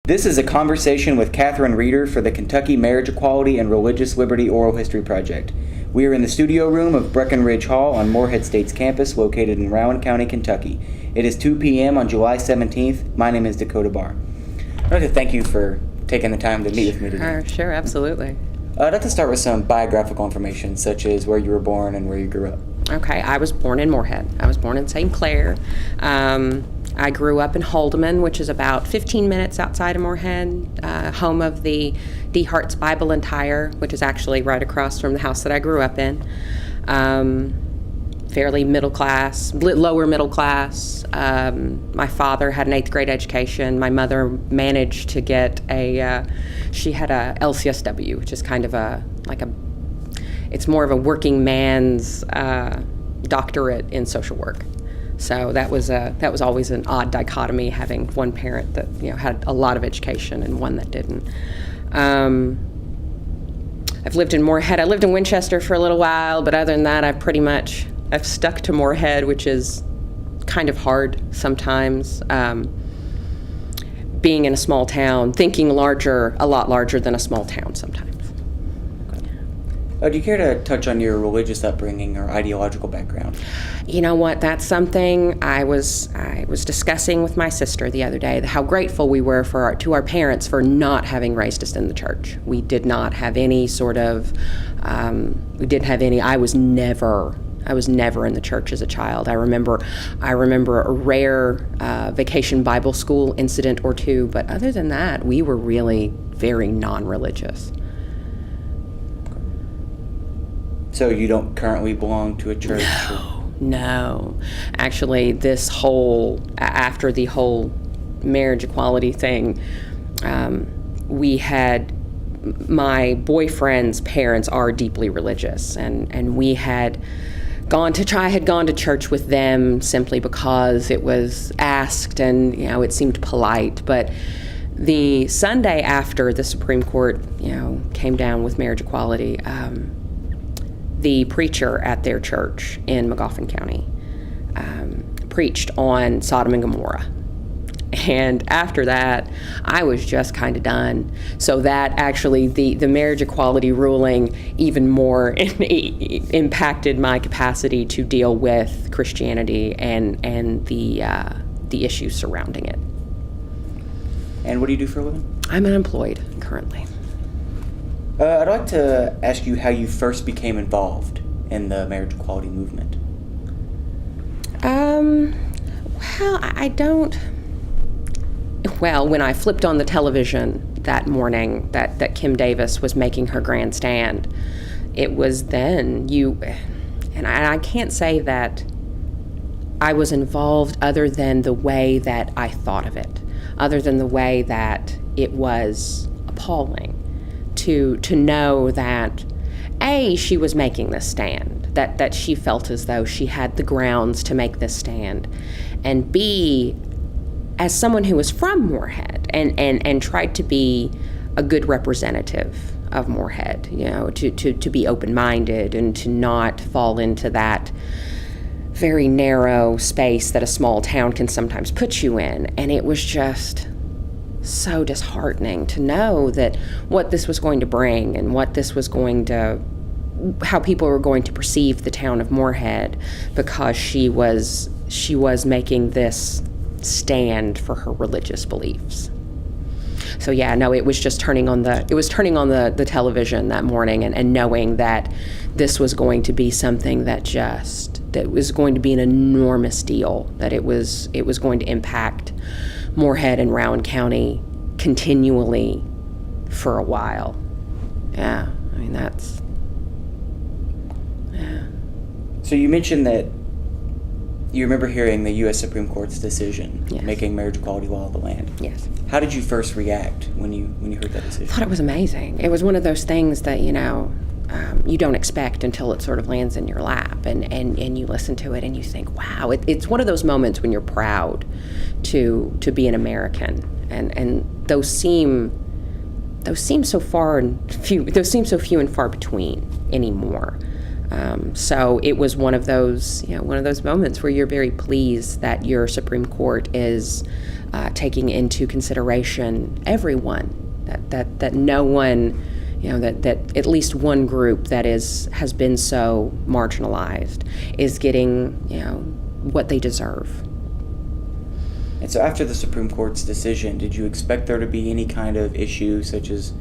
This is a conversation with Kathryn Reeder for the Kentucky Marriage Equality and Religious Liberty Oral History Project. We are in the studio room of Breckenridge Hall on Moorhead State's campus located in Rowan County, Kentucky. It is 2 p.m. on July 17th. My name is Dakota Barr. I'd like to thank you for taking the time to meet with me today. Sure, absolutely. I'd like to start with some biographical information, such as where you were born and where you grew up. Okay, I was born in Moorhead. I was born in St. Clair. I grew up in Holdeman, which is about 15 minutes outside of Morehead, home of the D. Hart's Bible and Tire, which is actually right across from the house that I grew up in. Fairly middle class, lower middle class. My father had an 8th grade education. My mother managed to get she had a LCSW, which is kind of it's more of a working man's doctorate in social work. So that was always an odd dichotomy, having one parent that had a lot of education and one that didn't. I've lived in Morehead. I lived in Winchester for a little while, but other than that, I've stuck to Morehead, which is kind of hard sometimes. Being in a small town, thinking a lot larger than a small town sometimes. Do you care to touch on your religious upbringing or ideological background? You know what? That's something I was discussing with my sister the other day. How grateful we were to our parents for not having raised us in the church. We did not have any sort of. I was never in the church as a child. I remember a rare vacation Bible school incident or two, but other than that, we were really very non-religious. So you don't currently belong to a church? No. Actually, after the whole marriage equality thing, we had, my boyfriend's parents are deeply religious, and I had gone to church with them simply because it was asked and, it seemed polite. But the Sunday after the Supreme Court, came down with marriage equality, the preacher at their church in Magoffin County preached on Sodom and Gomorrah. And after that, I was just kind of done. So that actually, the marriage equality ruling even more impacted my capacity to deal with Christianity and the issues surrounding it. And what do you do for a living? I'm unemployed currently. I'd like to ask you how you first became involved in the marriage equality movement. Well, when I flipped on the television that morning that Kim Davis was making her grandstand, it was then and I can't say that I was involved other than the way that I thought of it, other than the way that it was appalling. To know that, A, she was making this stand, that she felt as though she had the grounds to make this stand, and B, as someone who was from Moorhead and tried to be a good representative of Moorhead, to be open-minded and to not fall into that very narrow space that a small town can sometimes put you in. And it was just so disheartening to know that what this was going to bring and how people were going to perceive the town of Moorhead, because she was making this stand for her religious beliefs. So it was just turning on the television that morning and knowing that this was going to be something that was going to be an enormous deal, that it was going to impact Moorhead and Rowan County continually for a while. So you mentioned that you remember hearing the U.S. Supreme Court's decision making marriage equality law of the land. Yes. How did you first react when you heard that decision? I thought it was amazing. It was one of those things that you don't expect until it sort of lands in your lap, and you listen to it and you think, wow. It's one of those moments when you're proud to be an American, and those seem so few and far between anymore. So it was one of those moments where you're very pleased that your Supreme Court is taking into consideration everyone, that no one, that at least one group that has been so marginalized is getting, what they deserve. And so after the Supreme Court's decision, did you expect there to be any kind of issue such as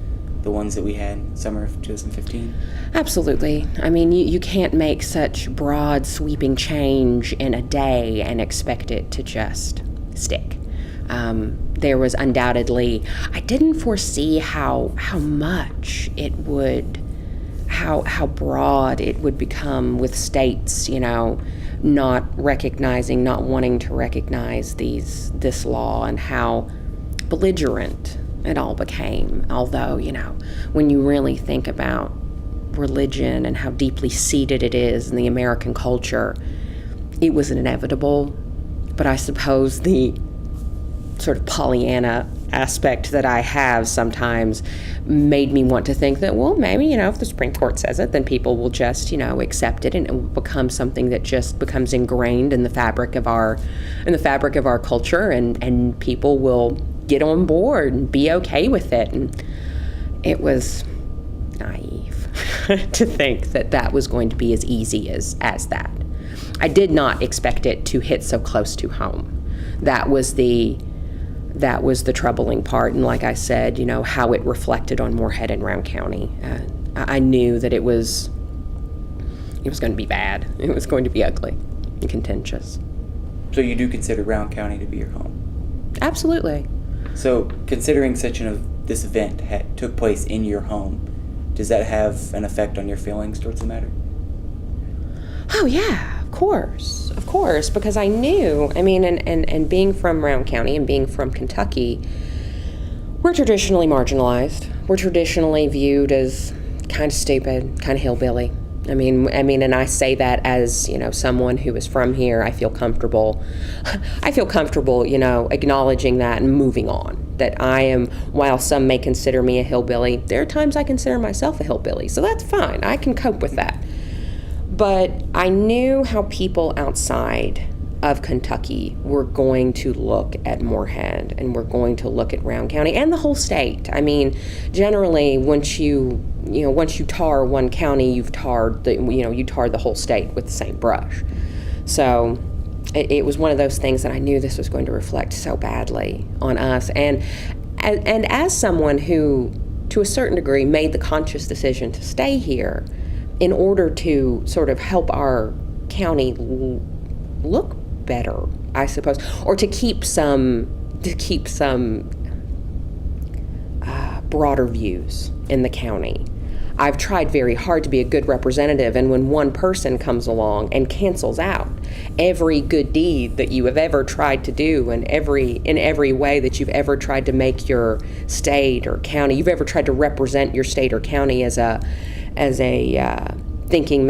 the ones that we had summer of 2015? Absolutely. I mean, you can't make such broad, sweeping change in a day and expect it to just stick. There was undoubtedly, I didn't foresee how much it would, how broad it would become with states, not recognizing, not wanting to recognize this law, and how belligerent it all became. Although, when you really think about religion and how deeply seated it is in the American culture, it was inevitable. But I suppose the sort of Pollyanna aspect that I have sometimes made me want to think that, well, maybe, if the Supreme Court says it, then people will just, accept it, and it will become something that just becomes ingrained in the fabric of our culture, and people will get on board and be okay with it. And it was naive to think that was going to be as easy as that. I did not expect it to hit so close to home. That was the troubling part, and like I said, how it reflected on Moorhead and Rowan County. I knew that it was going to be bad. It was going to be ugly and contentious. So you do consider Rowan County to be your home? Absolutely. So considering this event took place in your home, does that have an effect on your feelings towards the matter? Oh yeah, of course, because I knew, and being from Rowan County and being from Kentucky, we're traditionally marginalized. We're traditionally viewed as kind of stupid, kind of hillbilly. And I say that as, someone who is from here. I feel comfortable, acknowledging that and moving on. That I am, while some may consider me a hillbilly, there are times I consider myself a hillbilly. So that's fine. I can cope with that. But I knew how people outside of Kentucky were going to look at Moorhead, and were going to look at Rowan County and the whole state. Generally, once you tar one county, you've tarred the whole state with the same brush. So it was one of those things that I knew this was going to reflect so badly on us. And as someone who, to a certain degree, made the conscious decision to stay here in order to sort of help our county look better, I suppose, or to keep some broader views in the county. I've tried very hard to be a good representative, and when one person comes along and cancels out every good deed that you have ever tried to do, and in every way that you've ever tried to make your state or county, you've ever tried to represent your state or county as a thinking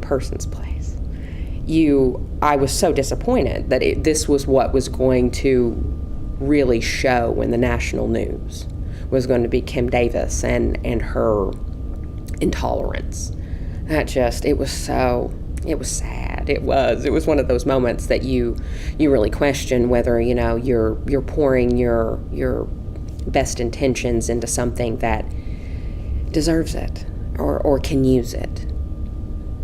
person's place. I was so disappointed that this was what was going to really show in the national news, was going to be Kim Davis and her intolerance. It was sad. It was one of those moments that you really question whether, you're pouring your best intentions into something that deserves it or can use it.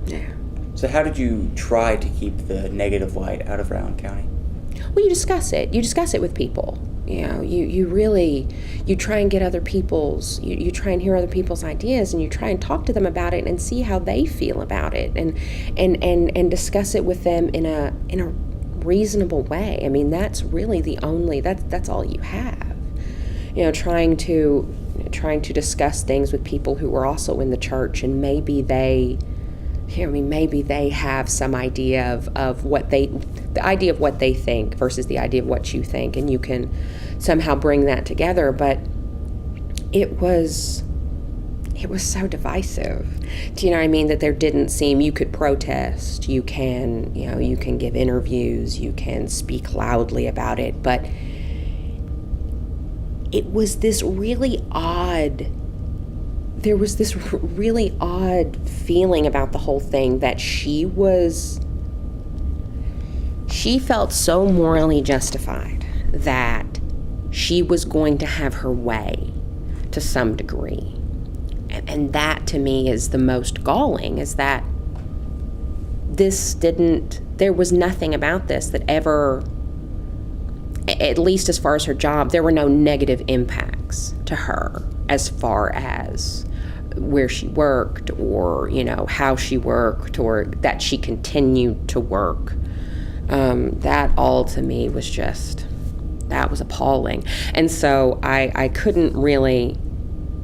Yeah. So how did you try to keep the negative light out of Rowan County? Well, you discuss it. You discuss it with people. You try and get other people's, you try and hear other people's ideas, and you try and talk to them about it and see how they feel about it, and discuss it with them in a reasonable way. That's really that's all you have. Trying to discuss things with people who are also in the church, and maybe they have some idea of the idea of what they think versus the idea of what you think, and you can somehow bring that together. But it was so divisive. Do you know what I mean? That there didn't seem, you could protest, you can give interviews, you can speak loudly about it, but it was this really odd there was this really odd feeling about the whole thing that she felt so morally justified that she was going to have her way to some degree. And that to me is the most galling, is that there was nothing about this that ever, at least as far as her job, there were no negative impacts to her as far as where she worked or, how she worked or that she continued to work. That all to me was that was appalling. And so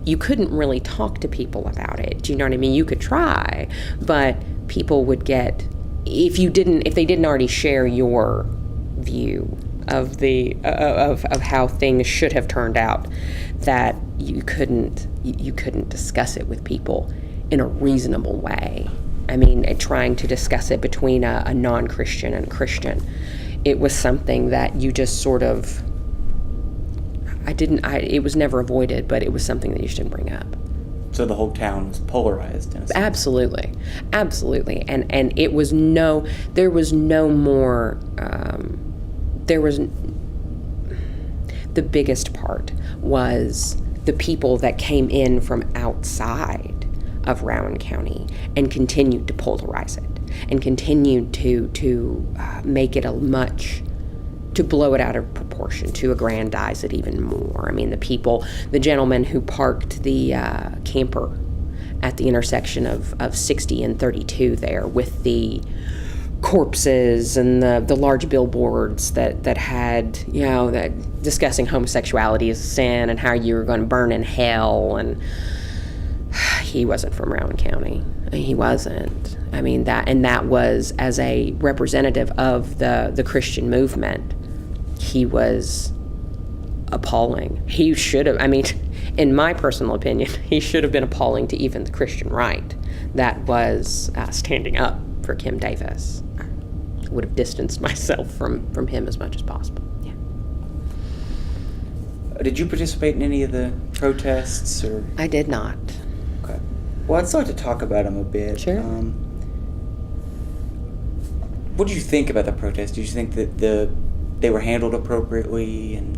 you couldn't really talk to people about it. Do you know what I mean? You could try, but people would get, if they didn't already share your view of of how things should have turned out, that you couldn't discuss it with people in a reasonable way. I mean, trying to discuss it between a non-Christian and a Christian, it was something that you just sort of, it was never avoided, but it was something that you shouldn't bring up. So the whole town was polarized in a sense. Absolutely. And there was no more, the biggest part was the people that came in from outside of Rowan County and continued to polarize it and continued to make it to blow it out of proportion, to aggrandize it even more. I mean, the gentleman who parked the camper at the intersection of 60 and 32 there with the corpses and the large billboards that had, that discussing homosexuality as a sin and how you were going to burn in hell, and he wasn't from Rowan County. He wasn't. I mean, that was, as a representative of the Christian movement, he was appalling. He should have, in my personal opinion, he should have been appalling to even the Christian right that was standing up for Kim Davis. I would have distanced myself from him as much as possible. Yeah. Did you participate in any of the protests? Or? I did not. Okay. Well, I'd start to talk about them a bit. Sure. What did you think about the protests? Did you think that they were handled appropriately? And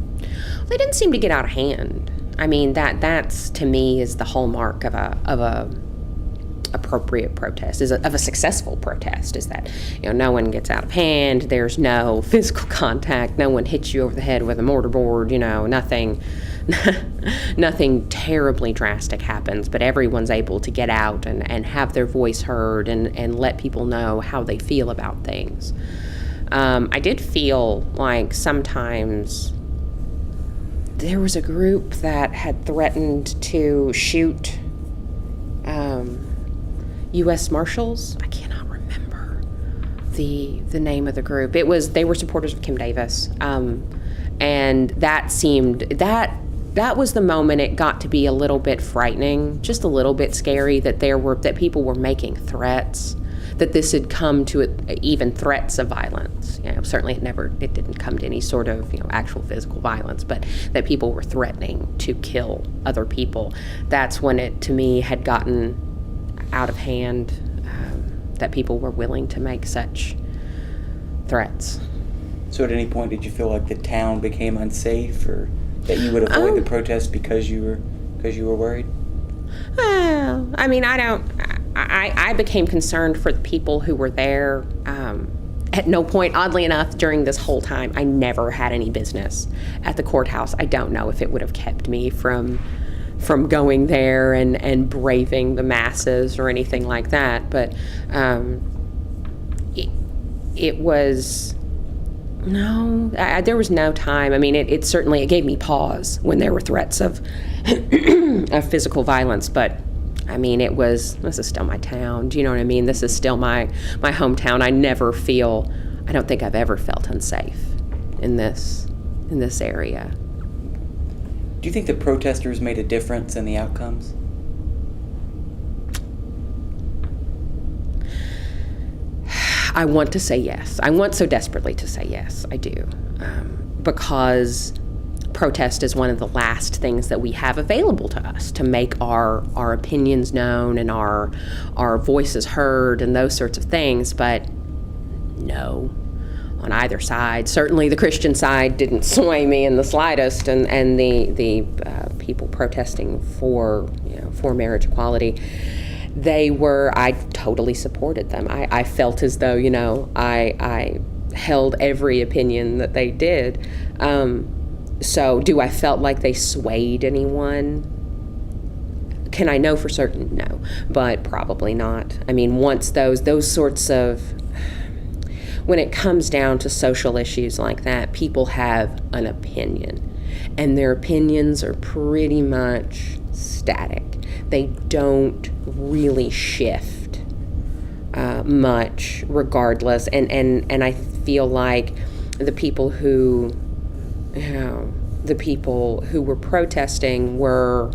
they didn't seem to get out of hand. I mean, that's to me is the hallmark of a appropriate protest, of a successful protest, is that no one gets out of hand, there's no physical contact, no one hits you over the head with a mortarboard, nothing terribly drastic happens, but everyone's able to get out and have their voice heard and let people know how they feel about things. I did feel like sometimes there was a group that had threatened to shoot U.S. Marshals. I cannot remember the name of the group. They were supporters of Kim Davis, and that was the moment it got to be a little bit frightening, just a little bit scary, that people were making threats, that this had come to even threats of violence. Certainly it didn't come to any sort of actual physical violence, but that people were threatening to kill other people. That's when it, to me, had gotten out of hand, that people were willing to make such threats. So at any point did you feel like the town became unsafe, or that you would avoid the protest because you were worried? I became concerned for the people who were there. At no point, oddly enough, during this whole time, I never had any business at the courthouse. I don't know if it would have kept me from going there and braving the masses or anything like that, but it was there was no time. It certainly gave me pause when there were threats of of physical violence, but this is still my town. Do you know what I mean? This is still my hometown. I don't think I've ever felt unsafe in this area. Do you think the protesters made a difference in the outcomes? I want to say yes. I want so desperately to say yes. I do. Because protest is one of the last things that we have available to us to make our opinions known and our voices heard and those sorts of things. But no, on either side, certainly the Christian side didn't sway me in the slightest, and the people protesting for marriage equality, I totally supported them. I felt as though, I held every opinion that they did. So do I felt like they swayed anyone? Can I know for certain? No, but probably not. I mean, once those sorts of, when it comes down to social issues like that, people have an opinion, and their opinions are pretty much static. They don't really shift much regardless, and I feel like the people who were protesting were,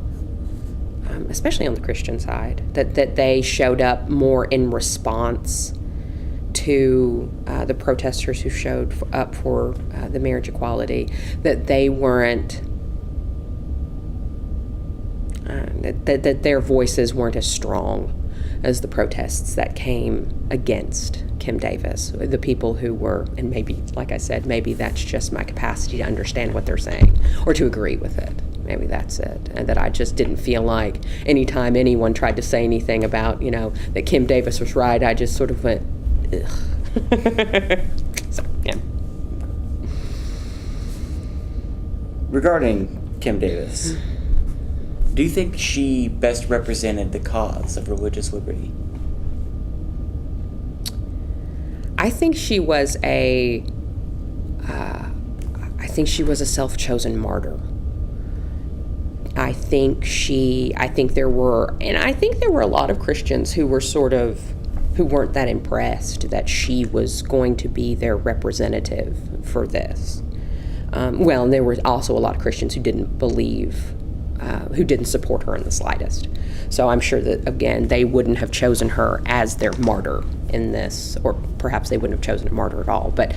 especially on the Christian side, that they showed up more in response to the protesters who showed up for the marriage equality, that they weren't, that their voices weren't as strong as the protests that came against Kim Davis. The people who were, and maybe, like I said, maybe that's just my capacity to understand what they're saying or to agree with it. Maybe that's it. And that I just didn't feel like anytime anyone tried to say anything about, that Kim Davis was right, I just sort of went, ugh. So, yeah. Regarding Kim Davis, do you think she best represented the cause of religious liberty? I think she was a self-chosen martyr. I think there were a lot of Christians who weren't that impressed that she was going to be their representative for this. And there were also a lot of Christians who didn't believe, who didn't support her in the slightest. So I'm sure that, again, they wouldn't have chosen her as their martyr in this, or perhaps they wouldn't have chosen a martyr at all. But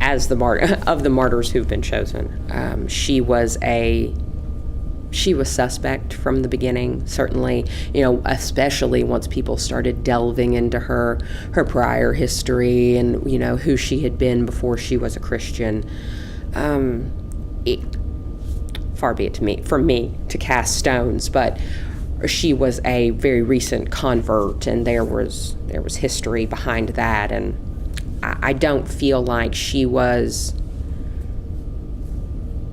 as the martyr of the martyrs who've been chosen, she was suspect from the beginning, certainly, especially once people started delving into her prior history and, who she had been before she was a Christian. Far be it from me to cast stones, but she was a very recent convert, and there was history behind that, and I don't feel like she was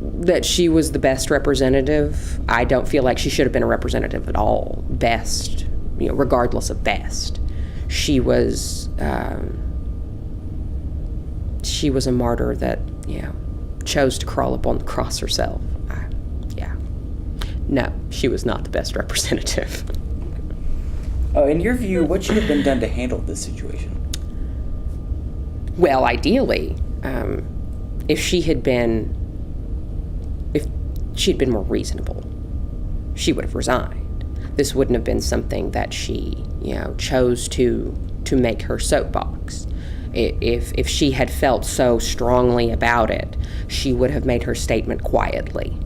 the best representative. I don't feel like she should have been a representative at all. Best, regardless of best, she was a martyr that chose to crawl up on the cross herself. No, she was not the best representative. In your view, what should have been done to handle this situation? Well, ideally, if she'd been more reasonable, she would have resigned. This wouldn't have been something that she, chose to make her soapbox. If she had felt so strongly about it, she would have made her statement quietly.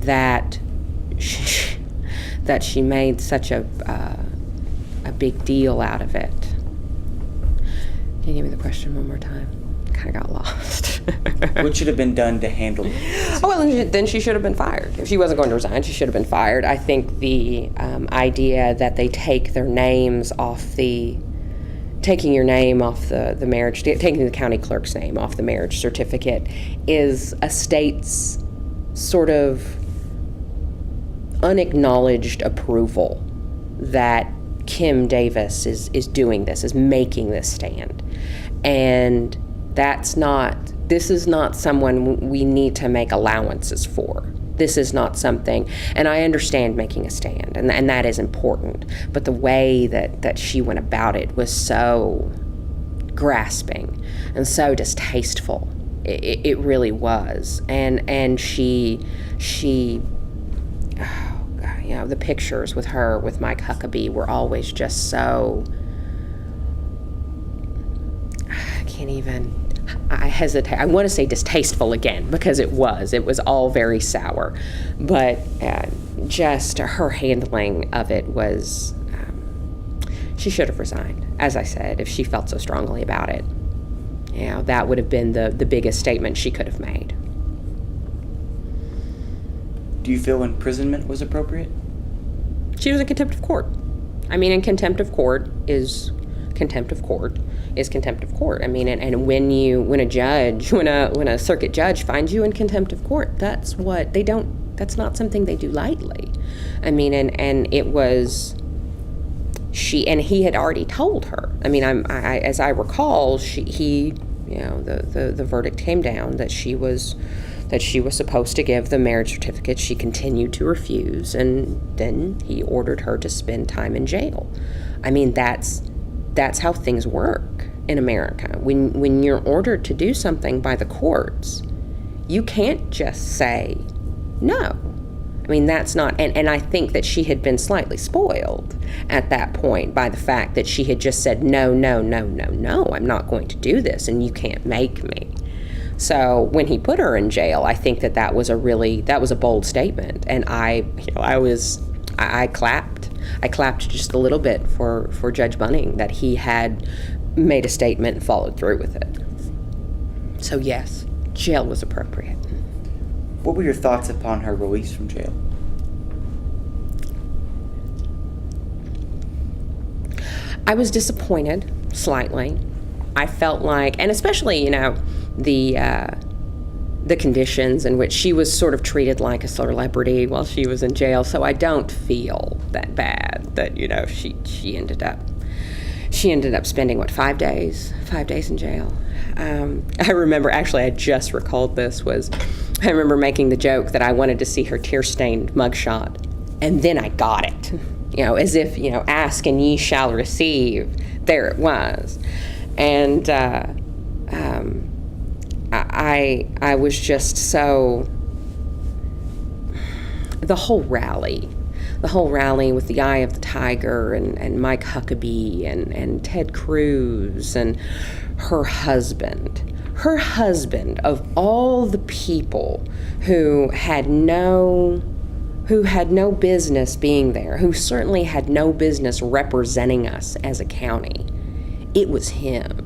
That she made such a big deal out of it. Can you give me the question one more time? Kind of got lost. What should have been done to handle it? Well, then she should have been fired. If she wasn't going to resign, she should have been fired. I think the idea that they take their names off taking your name off the marriage, taking the county clerk's name off the marriage certificate is a state's sort of unacknowledged approval that Kim Davis is doing this, is making this stand. And this is not someone we need to make allowances for. This is not something, and I understand making a stand, and that is important, but the way that she went about it was so grasping and so distasteful. It really was. And she oh God, the pictures with her, with Mike Huckabee, were always just so, I can't even, I hesitate. I want to say distasteful again, because it was all very sour, but just her handling of it was, she should have resigned, as I said, if she felt so strongly about it. That would have been the biggest statement she could have made. Do you feel imprisonment was appropriate? She was in contempt of court. I mean, and contempt of court is contempt of court. I mean, and when a circuit judge finds you in contempt of court, that's not something they do lightly. I mean, and it was, he had already told her. I mean, as I recall, the verdict came down that she was supposed to give the marriage certificate. She continued to refuse, and then he ordered her to spend time in jail. I mean, that's how things work in America. When you're ordered to do something by the courts, you can't just say no. I mean, that's not, and I think that she had been slightly spoiled at that point by the fact that she had just said, no, I'm not going to do this, and you can't make me. So when he put her in jail, I think that was a bold statement, and I clapped. I clapped just a little bit for Judge Bunning that he had made a statement and followed through with it. So yes, jail was appropriate. What were your thoughts upon her release from jail? I was disappointed, slightly. I felt like, and especially, the conditions in which she was sort of treated like a celebrity while she was in jail. So I don't feel that bad that, she ended up spending 5 days in jail. I remember, actually, I just recalled this, I remember making the joke that I wanted to see her tear-stained mugshot, and then I got it, as if, ask and ye shall receive. There it was. And I was just so, the whole rally with the Eye of the Tiger and Mike Huckabee and Ted Cruz and her husband of all the people who had no business being there, who certainly had no business representing us as a county, it was him.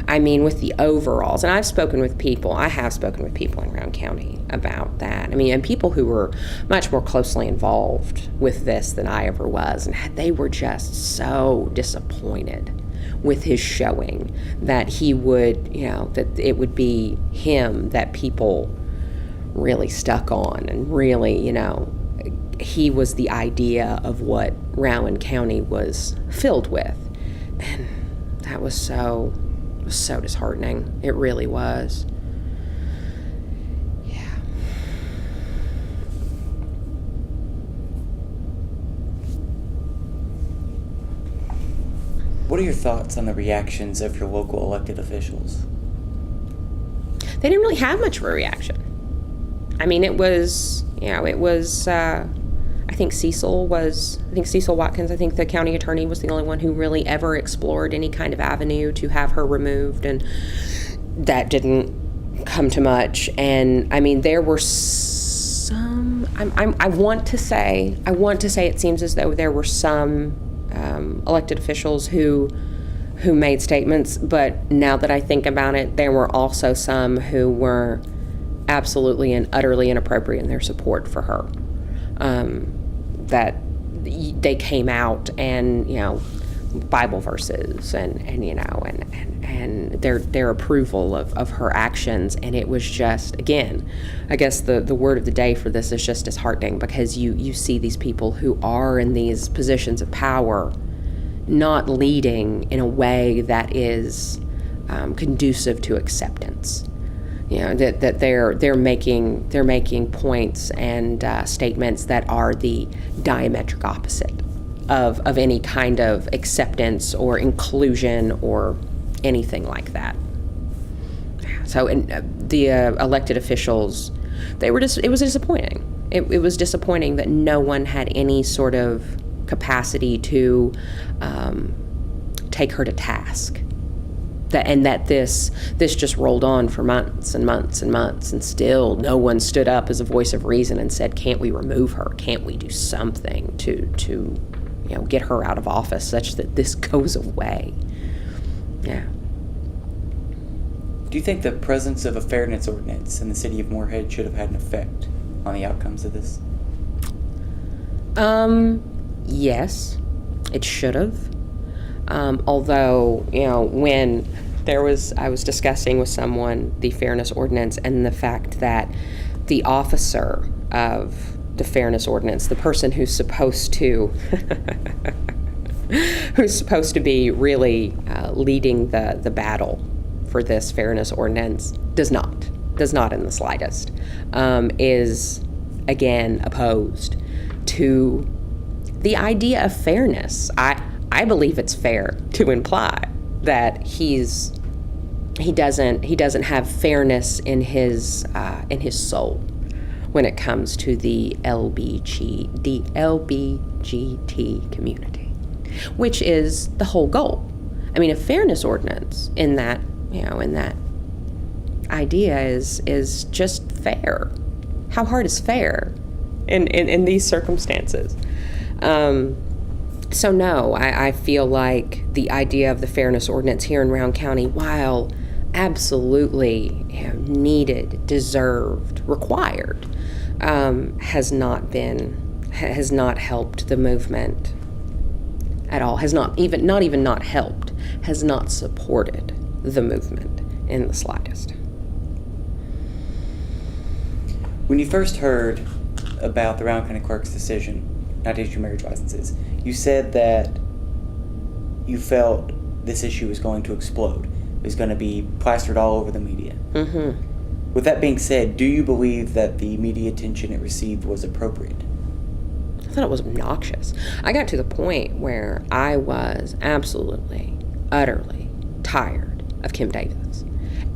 I mean, with the overalls, and I have spoken with people in Rowan County about that. I mean, and people who were much more closely involved with this than I ever was, and they were just so disappointed with his showing that he would, that it would be him that people really stuck on, and really, he was the idea of what Rowan County was filled with, and that was so disheartening. It really was. Yeah. What are your thoughts on the reactions of your local elected officials? They didn't really have much of a reaction. I mean, it was, I think Cecil Watkins, I think the county attorney, was the only one who really ever explored any kind of avenue to have her removed, and that didn't come to much. And I mean, there were some, I want to say it seems as though there were some elected officials who made statements, but now that I think about it, there were also some who were absolutely and utterly inappropriate in their support for her. That they came out and, Bible verses and their approval of her actions. And it was just, again, I guess the word of the day for this is just disheartening, because you see these people who are in these positions of power not leading in a way that is conducive to acceptance. That they're making points and statements that are the diametric opposite of any kind of acceptance or inclusion or anything like that. So, the elected officials, it was disappointing. It was disappointing that no one had any sort of capacity to take her to task. that this just rolled on for months and months and months, and still no one stood up as a voice of reason and said, can't we remove her? Can't we do something to get her out of office such that this goes away? Yeah. Do you think the presence of a fairness ordinance in the city of Moorhead should have had an effect on the outcomes of this? Yes, it should have. Although, when I was discussing with someone the fairness ordinance and the fact that the officer of the fairness ordinance, the person who's supposed to be really leading the battle for this fairness ordinance, does not in the slightest, is again opposed to the idea of fairness. I believe it's fair to imply that he doesn't have fairness in his soul when it comes to the LBGT community, which is the whole goal. I mean, a fairness ordinance in that idea is just fair. How hard is fair in these circumstances? So no, I feel like the idea of the fairness ordinance here in Rowan County, while absolutely needed, deserved, required, has not helped the movement at all. Has not helped, has not supported the movement in the slightest. When you first heard about the Rowan County Clerk's decision not to issue marriage licenses, you said that you felt this issue was going to explode. It was going to be plastered all over the media. Mm-hmm. With that being said, do you believe that the media attention it received was appropriate? I thought it was obnoxious. I got to the point where I was absolutely, utterly tired of Kim Davis.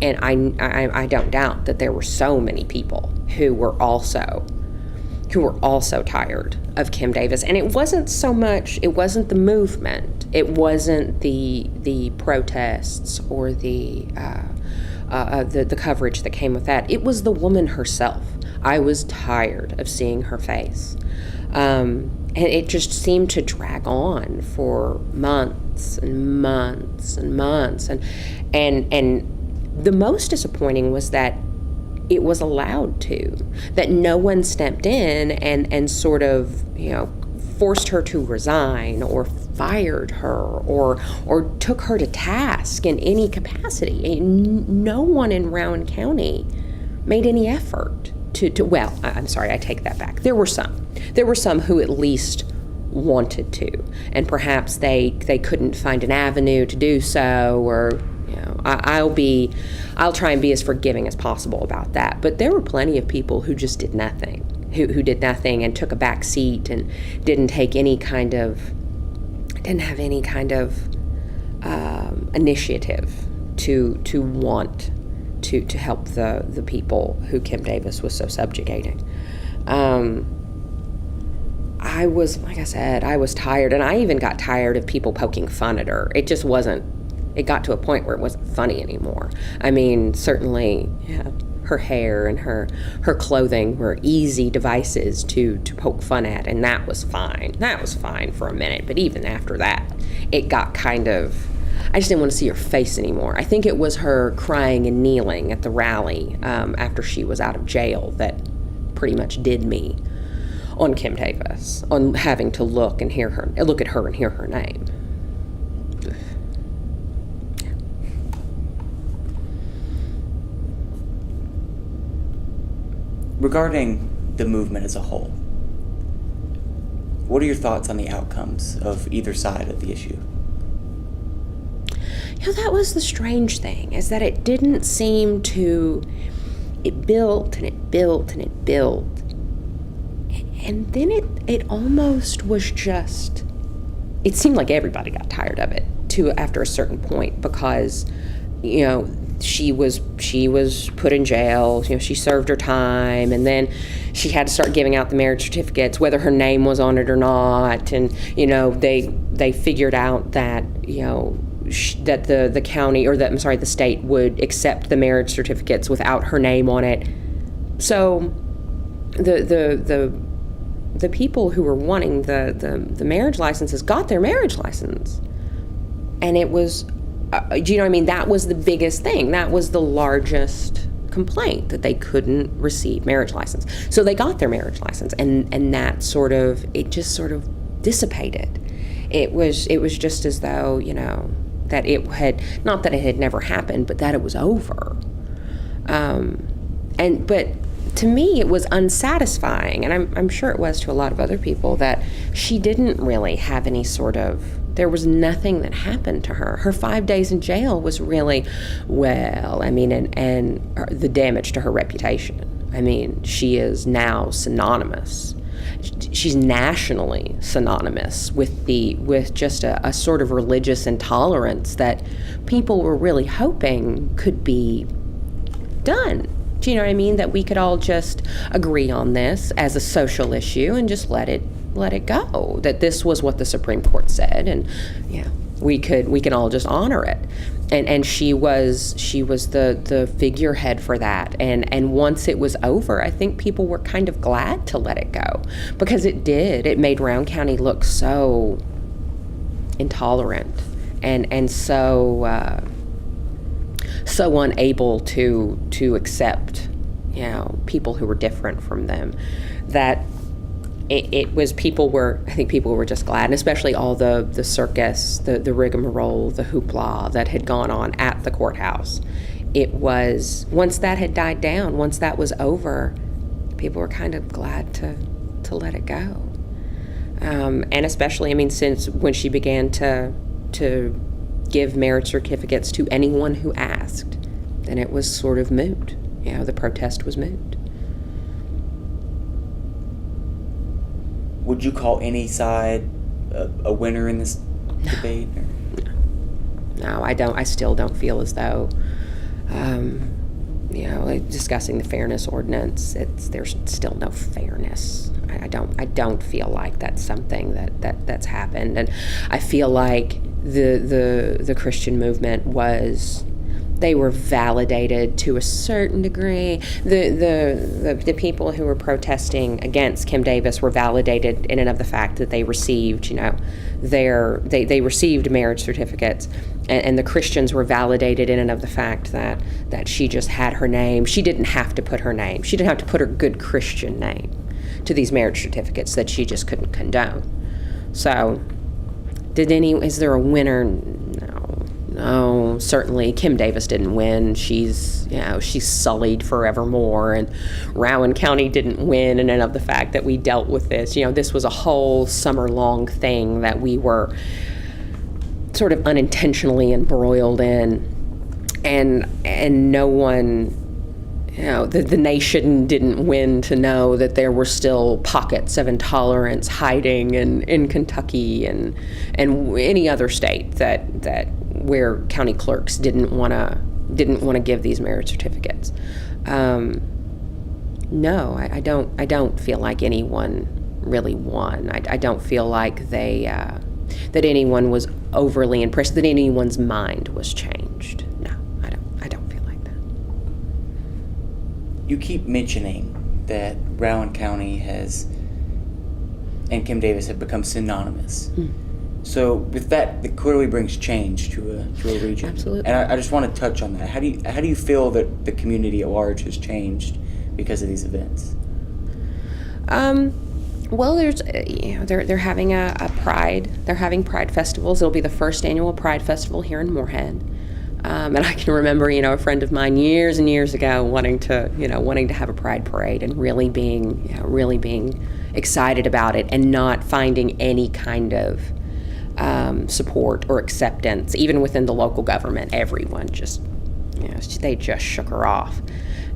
And I don't doubt that there were so many people who were also tired of Kim Davis. And it wasn't the movement, it wasn't the protests or the coverage that came with that. It was the woman herself. I was tired of seeing her face. And it just seemed to drag on for months and months and months. And the most disappointing was that it was allowed to, that no one stepped in and sort of, forced her to resign or fired her or took her to task in any capacity. No one in Rowan County made any effort well, I'm sorry, I take that back. There were some who at least wanted to, and perhaps they couldn't find an avenue to do so, or I'll try and be as forgiving as possible about that. But there were plenty of people who just did nothing, who did nothing and took a back seat and didn't have any kind of initiative to want to help the people who Kim Davis was so subjugating. I was, like I said, I was tired, and I even got tired of people poking fun at her. It just wasn't. It got to a point where it wasn't funny anymore. I mean, certainly, her hair and her clothing were easy devices to poke fun at, and that was fine. That was fine for a minute, but even after that, it got kind of, I just didn't want to see her face anymore. I think it was her crying and kneeling at the rally after she was out of jail that pretty much did me on Kim Davis, on having to look at her and hear her name. Regarding the movement as a whole, what are your thoughts on the outcomes of either side of the issue? That was the strange thing, is that it didn't seem to, it built and it built and it built. And then it almost was just, it seemed like everybody got tired of it after a certain point, because, she was put in jail, she served her time, and then she had to start giving out the marriage certificates, whether her name was on it or not. And, they figured out that, that the county, or the state would accept the marriage certificates without her name on it. So the people who were wanting the marriage licenses got their marriage license. And it was, do you know what I mean? That was the biggest thing. That was the largest complaint, that they couldn't receive marriage license. So they got their marriage license, and that sort of, it just sort of dissipated. It was just as though, that it had, not that it had never happened, but that it was over. But to me, it was unsatisfying, and I'm sure it was to a lot of other people, that she didn't really have any sort of, there was nothing that happened to her. Her 5 days in jail was really, and the damage to her reputation. I mean, she is now synonymous. She's nationally synonymous with just a sort of religious intolerance that people were really hoping could be done. Do you know what I mean? That we could all just agree on this as a social issue and just let it go. That this was what the Supreme Court said, and we can all just honor it. And she was the figurehead for that. And once it was over, I think people were kind of glad to let it go, because it made Rowan County look so intolerant and so unable to accept people who were different from them, that I think people were just glad, and especially all the circus, the rigmarole, the hoopla that had gone on at the courthouse. It was, once that had died down, once that was over, people were kind of glad to let it go. And especially, since when she began to give marriage certificates to anyone who asked, then it was sort of moot. The protest was moot. Would you call any side a winner in this debate? No, I don't. I still don't feel as though, discussing the fairness ordinance, there's still no fairness. I don't feel like that's something that's happened, and I feel like the Christian movement they were validated to a certain degree. The people who were protesting against Kim Davis were validated in and of the fact that they received, they received marriage certificates, and the Christians were validated in and of the fact that she just had her name. She didn't have to put her name. She didn't have to put her good Christian name to these marriage certificates that she just couldn't condone. So, is there a winner? No, certainly Kim Davis didn't win. She's sullied forevermore, and Rowan County didn't win in and of the fact that we dealt with this. This was a whole summer-long thing that we were sort of unintentionally embroiled in, and no one, the nation didn't win to know that there were still pockets of intolerance hiding in Kentucky and any other state that where county clerks didn't want to give these marriage certificates. No, I don't feel like anyone really won. I don't feel like that anyone was overly impressed, that anyone's mind was changed. No, I don't feel like that. You keep mentioning that Rowan County and Kim Davis have become synonymous. So with that clearly brings change to a region. Absolutely. And I just want to touch on that. How do you feel that the community at large has changed because of these events? Well, there's they're having a pride. They're having pride festivals. It'll be the first annual pride festival here in Moorhead. And I can remember, a friend of mine years and years ago wanting to have a pride parade and really being excited about it, and not finding any kind of support or acceptance, even within the local government. Everyone just, they just shook her off.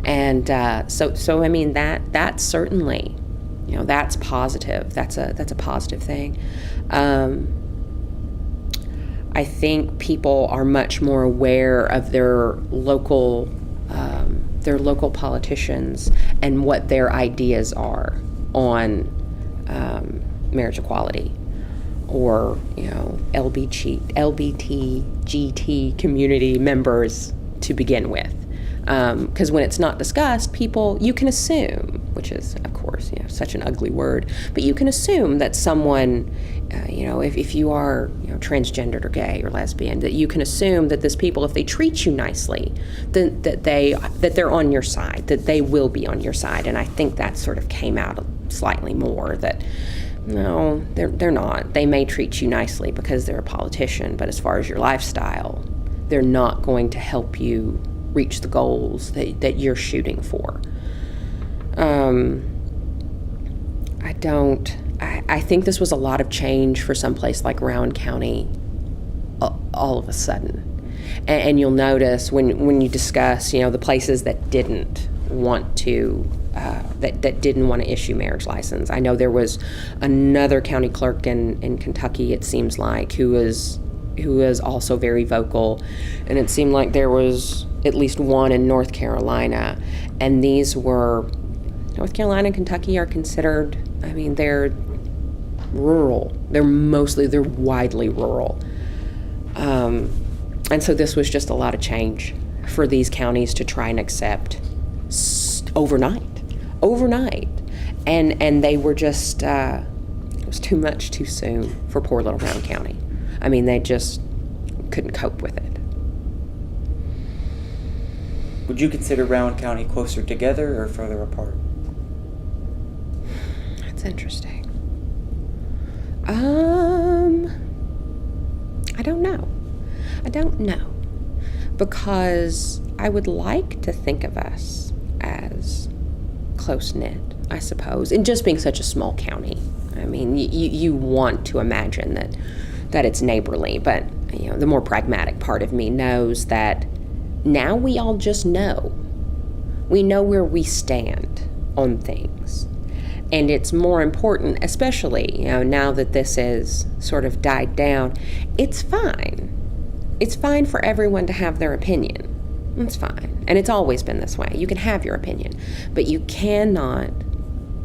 And so that's certainly, that's positive. That's a positive thing. I think people are much more aware of their local politicians and what their ideas are on marriage equality. or LBTGT community members to begin with. Because when it's not discussed, you can assume, which is, of course, such an ugly word, but you can assume that someone, if you are transgendered or gay or lesbian, that you can assume that this people, if they treat you nicely, that they're on your side, that they will be on your side. And I think that sort of came out slightly more, that no, they're not. They may treat you nicely because they're a politician, but as far as your lifestyle, they're not going to help you reach the goals that you're shooting for. I think this was a lot of change for some place like Rowan County all of a sudden. And you'll notice when you discuss, the places that didn't want to that didn't want to issue marriage license. I know there was another county clerk in Kentucky, it seems like, who is also very vocal, and it seemed like there was at least one in North Carolina, and these were, North Carolina and Kentucky are considered, they're rural. They're widely rural. And so this was just a lot of change for these counties to try and accept overnight. And they were just, it was too much too soon for poor little Rowan County. They just couldn't cope with it. Would you consider Rowan County closer together or further apart? That's interesting. I don't know. Because I would like to think of us as close-knit, I suppose, and just being such a small county. You want to imagine that it's neighborly, but the more pragmatic part of me knows that now we all just know. We know where we stand on things. And it's more important, especially, now that this is sort of died down, it's fine. It's fine for everyone to have their opinion. It's fine. And it's always been this way. You can have your opinion, but you cannot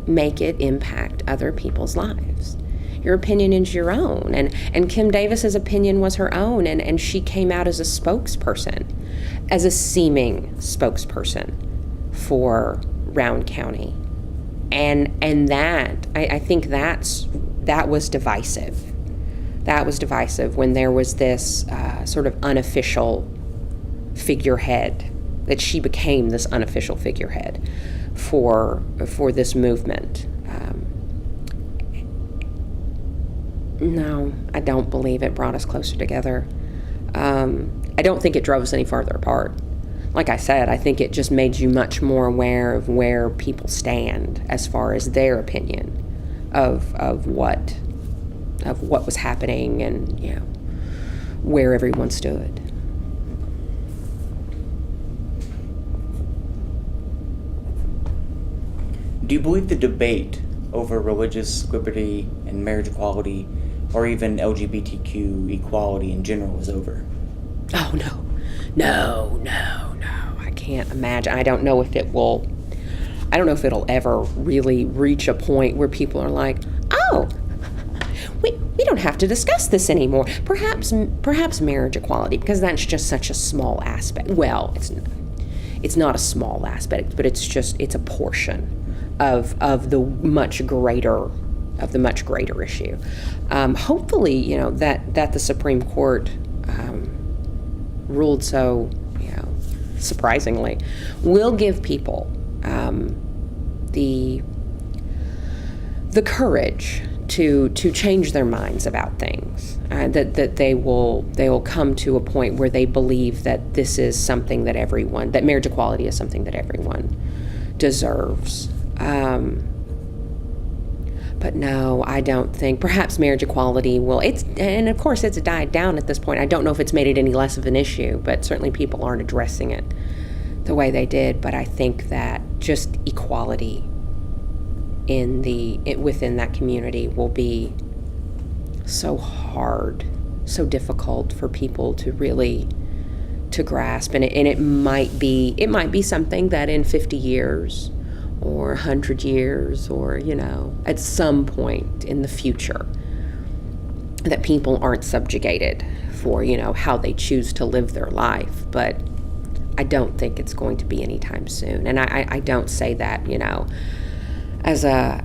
make it impact other people's lives. Your opinion is your own. And Kim Davis's opinion was her own, and she came out as a spokesperson, as a seeming spokesperson for Rowan County. And that, I think that was divisive. That was divisive when there was this sort of unofficial figurehead, that she became this unofficial figurehead for this movement. No, I don't believe it brought us closer together. I don't think it drove us any farther apart. Like I said, I think it just made you much more aware of where people stand as far as their opinion of what was happening and where everyone stood. Do you believe the debate over religious liberty and marriage equality, or even LGBTQ equality in general, is over? Oh, no. I can't imagine. I don't know if it'll ever really reach a point where people are like, oh, we don't have to discuss this anymore. Perhaps marriage equality, because that's just such a small aspect. Well, it's not a small aspect, but it's a portion of the much greater issue. Hopefully, that the Supreme Court ruled so, surprisingly, will give people the courage to change their minds about things. That they will come to a point where they believe that this is something that marriage equality is something that everyone deserves. But no, I don't think. Perhaps marriage equality and of course it's died down at this point. I don't know if it's made it any less of an issue, but certainly people aren't addressing it the way they did. But I think that just equality within that community will be so hard, so difficult for people to really grasp, and it might be something that in 50 years or 100 years or at some point in the future that people aren't subjugated for, how they choose to live their life. But I don't think it's going to be anytime soon. And I don't say that, as I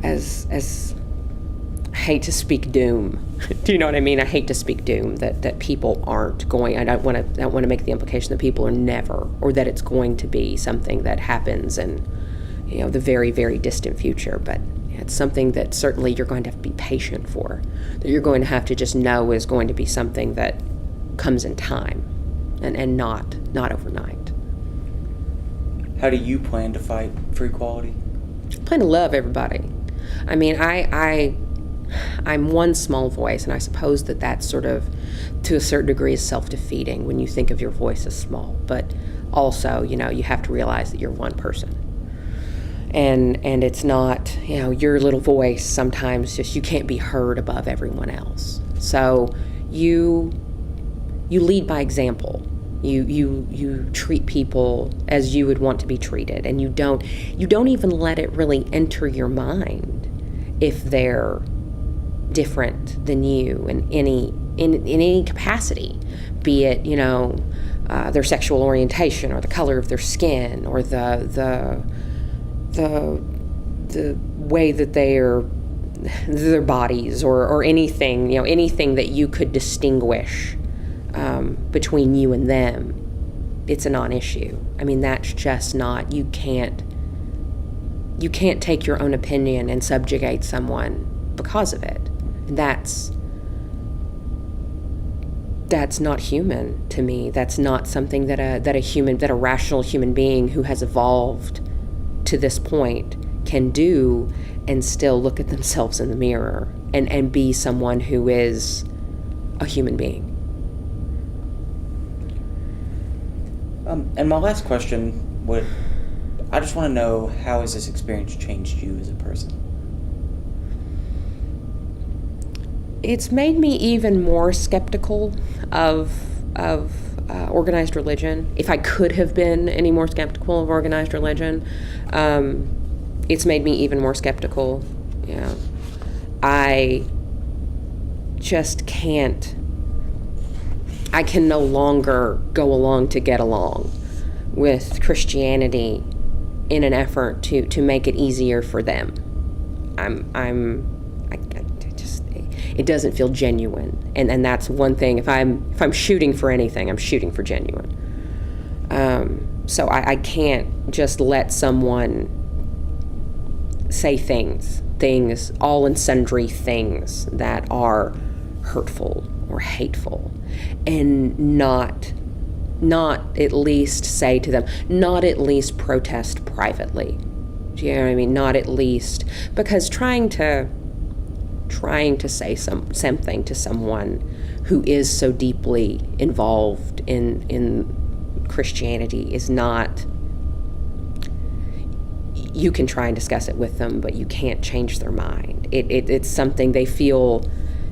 hate to speak doom. Do you know what I mean? I hate to speak doom that people aren't going. I don't want to make the implication that people are never, or that it's going to be something that happens in, the very, very distant future. But it's something that certainly you're going to have to be patient for. That you're going to have to just know is going to be something that comes in time, and not overnight. How do you plan to fight for equality? I plan to love everybody. I mean, I'm one small voice, and I suppose that's sort of, to a certain degree, is self-defeating when you think of your voice as small. But also, you have to realize that you're one person. And it's not, your little voice sometimes just, you can't be heard above everyone else. So you lead by example. You treat people as you would want to be treated, and you don't even let it really enter your mind if they're different than you in any capacity, be it their sexual orientation, or the color of their skin, or the way that their bodies, or anything anything that you could distinguish between you and them. It's a non-issue. I mean, that's just not, you can't take your own opinion and subjugate someone because of it. That's not human to me. That's not something that a rational human being who has evolved to this point can do and still look at themselves in the mirror and be someone who is a human being. And my last question I just want to know, how has this experience changed you as a person? It's made me even more skeptical of organized religion. If I could have been any more skeptical of organized religion, it's made me even more skeptical. I just can't. I can no longer go along to get along with Christianity in an effort to make it easier for them. It doesn't feel genuine, and that's one thing. If I'm shooting for anything, I'm shooting for genuine. So I can't just let someone say things, all and sundry things that are hurtful or hateful, and not at least say to them, not at least protest privately. Do you know what I mean? Not at least, because trying to say something to someone who is so deeply involved in Christianity is not. You can try and discuss it with them, but you can't change their mind. It's something they feel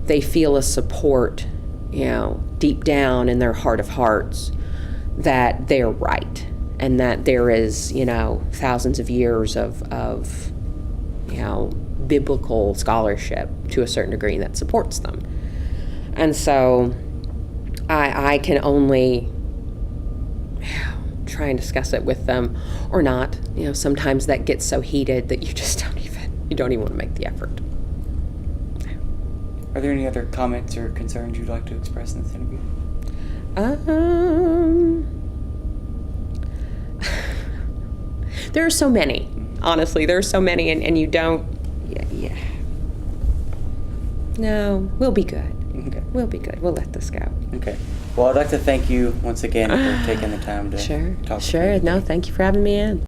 a support, deep down in their heart of hearts, that they're right, and that there is, thousands of years of biblical scholarship to a certain degree that supports them. And so I can only try and discuss it with them, or not. Sometimes that gets so heated that you just don't even want to make the effort. Are there any other comments or concerns you'd like to express in this interview? There are so many. Honestly, there are so many, and you don't. Yeah. No, we'll be good. Okay. We'll be good. We'll let this go. Okay. Well, I'd like to thank you once again for taking the time to talk with me. Sure. No, thank you for having me in.